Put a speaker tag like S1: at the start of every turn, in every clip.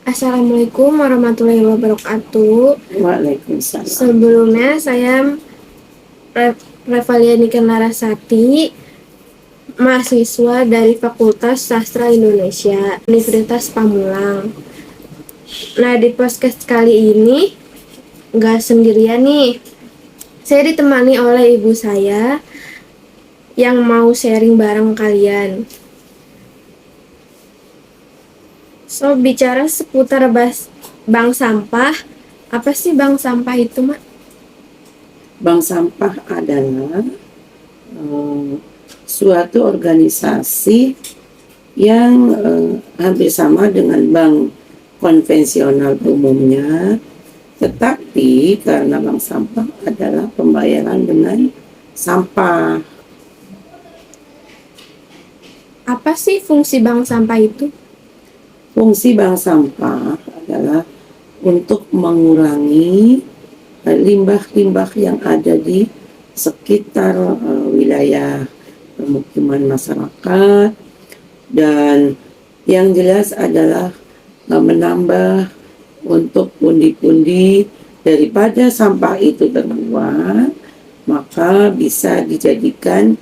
S1: Assalamualaikum warahmatullahi wabarakatuh.
S2: Waalaikumsalam.
S1: Sebelumnya saya Revaliani Larasati, mahasiswa dari Fakultas Sastra Indonesia, Universitas Pamulang. Nah, di podcast kali ini nggak sendirian nih. Saya ditemani oleh ibu saya yang mau sharing bareng kalian. So, bicara seputar bank sampah. Apa sih bank sampah itu, Mak?
S2: Bank sampah adalah suatu organisasi yang hampir sama dengan bank konvensional umumnya, tetapi karena bank sampah adalah pembayaran dengan sampah.
S1: Apa sih fungsi bank sampah itu?
S2: Fungsi bank sampah adalah untuk mengurangi limbah-limbah yang ada di sekitar wilayah pemukiman masyarakat, dan yang jelas adalah menambah untuk pundi-pundi daripada sampah itu terbuang, maka bisa dijadikan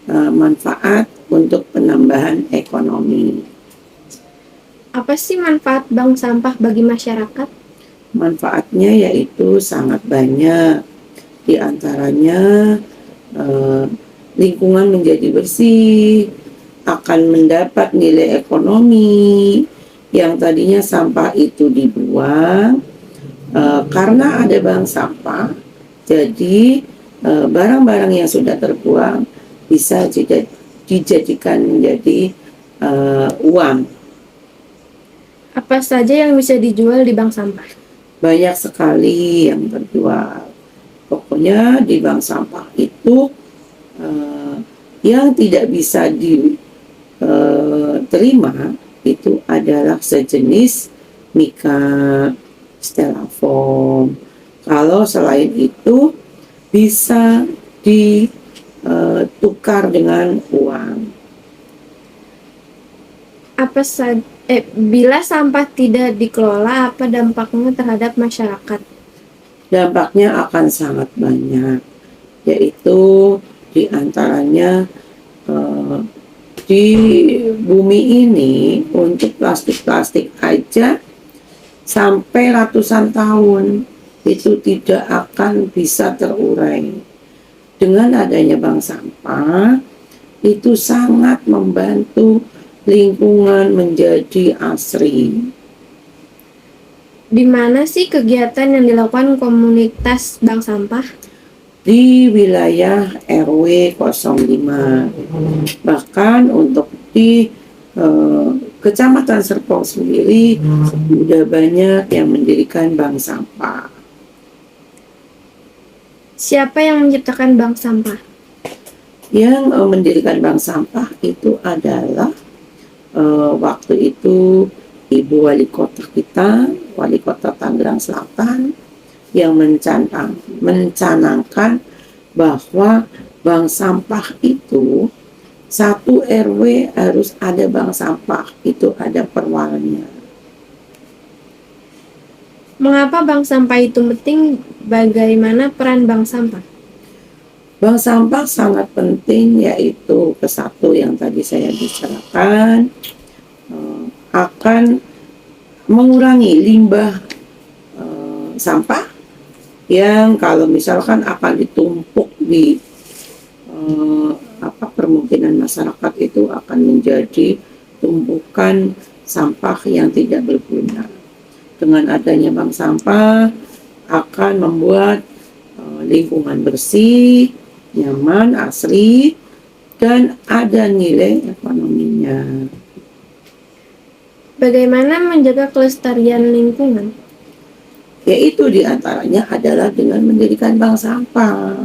S2: manfaat untuk penambahan ekonomi.
S1: Apa sih manfaat bank sampah bagi masyarakat?
S2: Manfaatnya yaitu sangat banyak, di antaranya lingkungan menjadi bersih, akan mendapat nilai ekonomi yang tadinya sampah itu dibuang. Karena ada bank sampah, jadi barang-barang yang sudah terbuang bisa dijadikan menjadi uang.
S1: Apa saja yang bisa dijual di bank sampah?
S2: Banyak sekali yang terjual. Pokoknya di bank sampah itu yang tidak bisa diterima itu adalah sejenis mika, styrofoam. Kalau selain itu bisa ditukar dengan uang.
S1: Bila sampah tidak dikelola, apa dampaknya terhadap masyarakat?
S2: Dampaknya akan sangat banyak, yaitu diantaranya di bumi ini untuk plastik-plastik aja sampai ratusan tahun itu tidak akan bisa terurai. Dengan adanya bank sampah itu sangat membantu lingkungan menjadi asri.
S1: Di mana sih kegiatan yang dilakukan komunitas bank sampah?
S2: Di wilayah RW 05. Bahkan untuk di Kecamatan Serpong sendiri sudah banyak yang mendirikan bank sampah.
S1: Siapa yang menciptakan bank sampah?
S2: Yang mendirikan bank sampah itu adalah waktu itu Ibu Wali Kota kita, Wali Kota Tangerang Selatan, yang mencanangkan bahwa bank sampah itu satu RW harus ada bank sampah, itu ada perwalnya.
S1: Mengapa bank sampah itu penting? Bagaimana peran bank sampah?
S2: Bank sampah sangat penting, yaitu ke satu yang tadi saya bicarakan, akan mengurangi limbah sampah yang kalau misalkan akan ditumpuk di permukiman masyarakat itu akan menjadi tumpukan sampah yang tidak berguna. Dengan adanya bank sampah akan membuat lingkungan bersih, nyaman, asri, dan ada nilai ekonominya.
S1: Bagaimana menjaga kelestarian lingkungan?
S2: Yaitu diantaranya adalah dengan mendirikan bank sampah.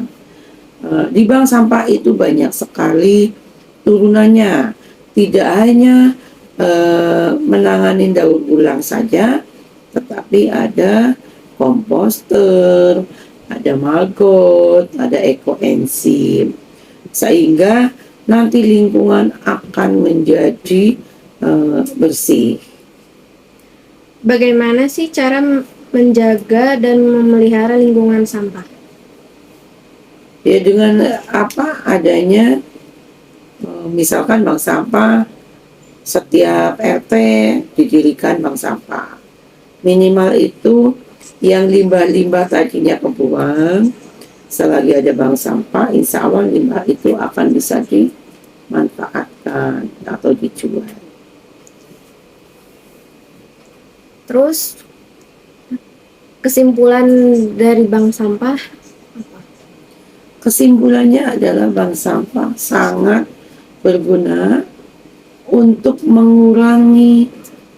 S2: Di bank sampah itu banyak sekali turunannya, tidak hanya menangani daur ulang saja, tetapi ada komposter, ada maggot, ada ekoenzim, sehingga nanti lingkungan akan menjadi bersih.
S1: Bagaimana sih cara menjaga dan memelihara lingkungan sampah?
S2: Ya dengan apa adanya, misalkan bank sampah, setiap RT didirikan bank sampah. Minimal itu yang limbah-limbah tadinya kebuang, selagi ada bank sampah, insya Allah limbah itu akan bisa dimanfaatkan atau dijual.
S1: Terus kesimpulan dari bank sampah,
S2: Kesimpulannya adalah bank sampah sangat berguna untuk mengurangi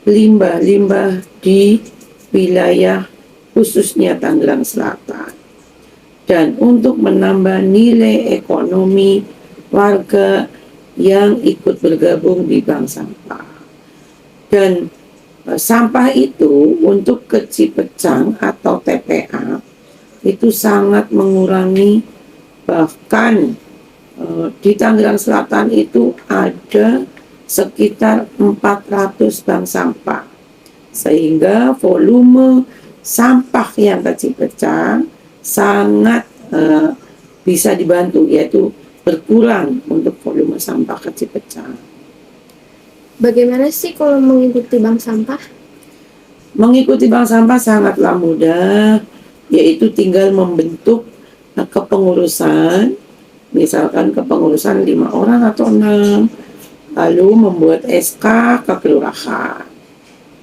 S2: limbah-limbah di wilayah khususnya Tangerang Selatan, dan untuk menambah nilai ekonomi warga yang ikut bergabung di bank sampah. Dan sampah itu untuk ke Cipecang atau TPA itu sangat mengurangi, bahkan di Tangerang Selatan itu ada sekitar 400 bank sampah, sehingga volume sampah yang ke Cipecang sangat bisa dibantu, yaitu berkurang untuk volume sampah ke Cipecang.
S1: bagaimana sih kalau mengikuti bank sampah?
S2: Mengikuti bank sampah sangatlah mudah, yaitu tinggal membentuk kepengurusan, misalkan kepengurusan 5 orang atau 6, lalu membuat SK ke kelurahan.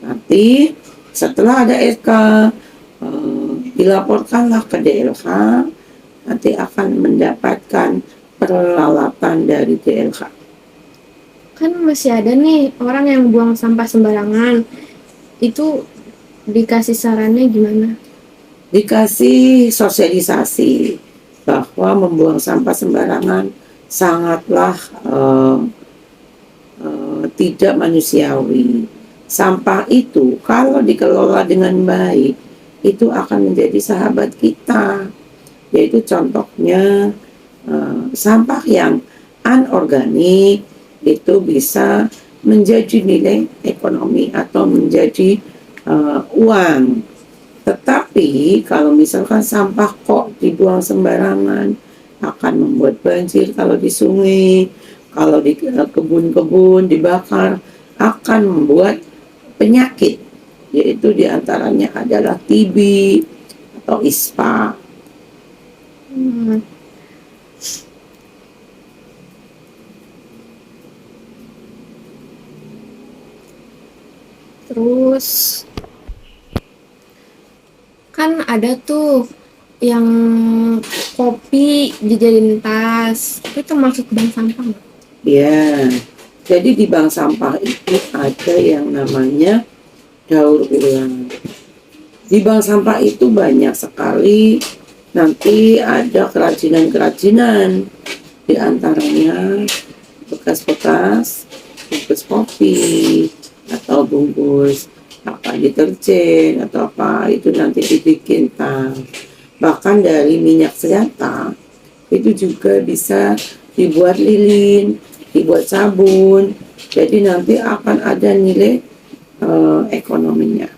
S2: Nanti setelah ada SK, dilaporkanlah ke DLH, nanti akan mendapatkan peralatan dari DLH.
S1: Kan masih ada nih orang yang buang sampah sembarangan. Itu dikasih sarannya gimana?
S2: Dikasih sosialisasi bahwa membuang sampah sembarangan sangatlah tidak manusiawi. Sampah itu kalau dikelola dengan baik itu akan menjadi sahabat kita, yaitu contohnya sampah yang anorganik itu bisa menjadi nilai ekonomi atau menjadi uang. Tetapi kalau misalkan sampah kok dibuang sembarangan, akan membuat banjir kalau di sungai, kalau di kebun-kebun dibakar, akan membuat penyakit, yaitu diantaranya adalah TB atau ISPA.
S1: Hmm. Terus kan ada tuh yang kopi dijadiin tas, itu termasuk bank sampah nggak?
S2: Ya, jadi di bank sampah itu ada yang namanya daur ulang. Di bank sampah itu banyak sekali, nanti ada kerajinan-kerajinan, di antaranya bekas-bekas bungkus kopi atau bungkus apa deterjen atau apa, itu nanti dibikin tas. Bahkan dari minyak senyata itu juga bisa dibuat lilin, dibuat sabun, jadi nanti akan ada nilai ekonominya.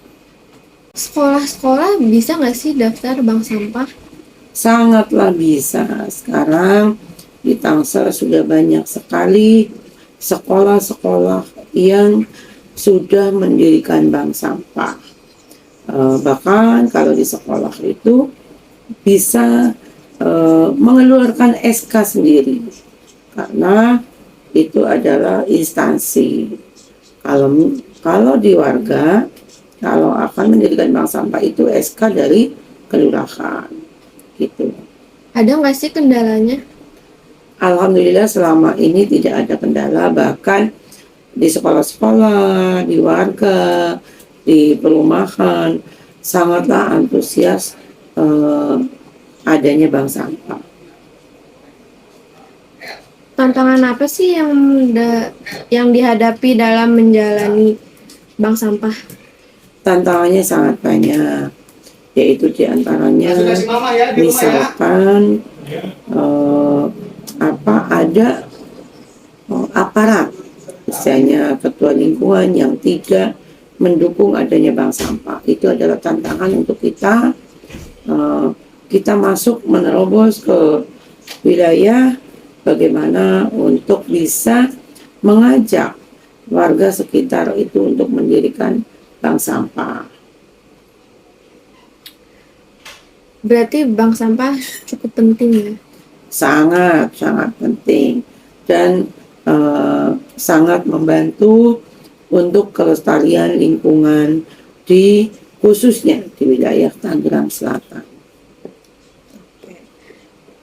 S1: Sekolah-sekolah bisa nggak sih daftar bank sampah?
S2: Sangatlah bisa. Sekarang di Tangsel sudah banyak sekali sekolah-sekolah yang sudah mendirikan bank sampah. Bahkan kalau di sekolah itu bisa mengeluarkan SK sendiri, karena itu adalah instansi. Kalau di warga, kalau akan mendirikan bank sampah itu SK dari kelurahan gitu.
S1: Ada nggak sih kendalanya?
S2: Alhamdulillah selama ini tidak ada kendala, bahkan di sekolah-sekolah, di warga, di perumahan sangatlah antusias adanya bank sampah.
S1: Tantangan apa sih yang dihadapi dalam menjalani bank sampah?
S2: Tantangannya sangat banyak, yaitu diantaranya misalkan ada aparat, misalnya ketua lingkungan yang tidak mendukung adanya bank sampah. Itu adalah tantangan untuk kita. Kita masuk menerobos ke wilayah bagaimana untuk bisa mengajak warga sekitar itu untuk mendirikan bank sampah.
S1: Berarti bank sampah cukup penting ya.
S2: Sangat penting dan sangat membantu untuk kelestarian lingkungan khususnya di wilayah Tangerang Selatan.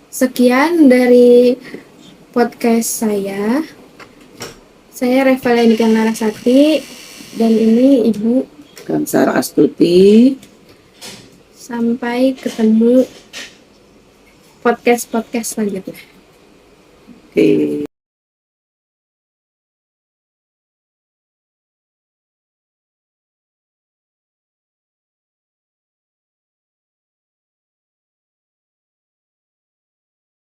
S1: Sekian dari podcast saya. Saya Revalendika Narasati dan ini Ibu
S2: Gansar Astuti.
S1: Sampai ketemu podcast selanjutnya.
S2: Oke.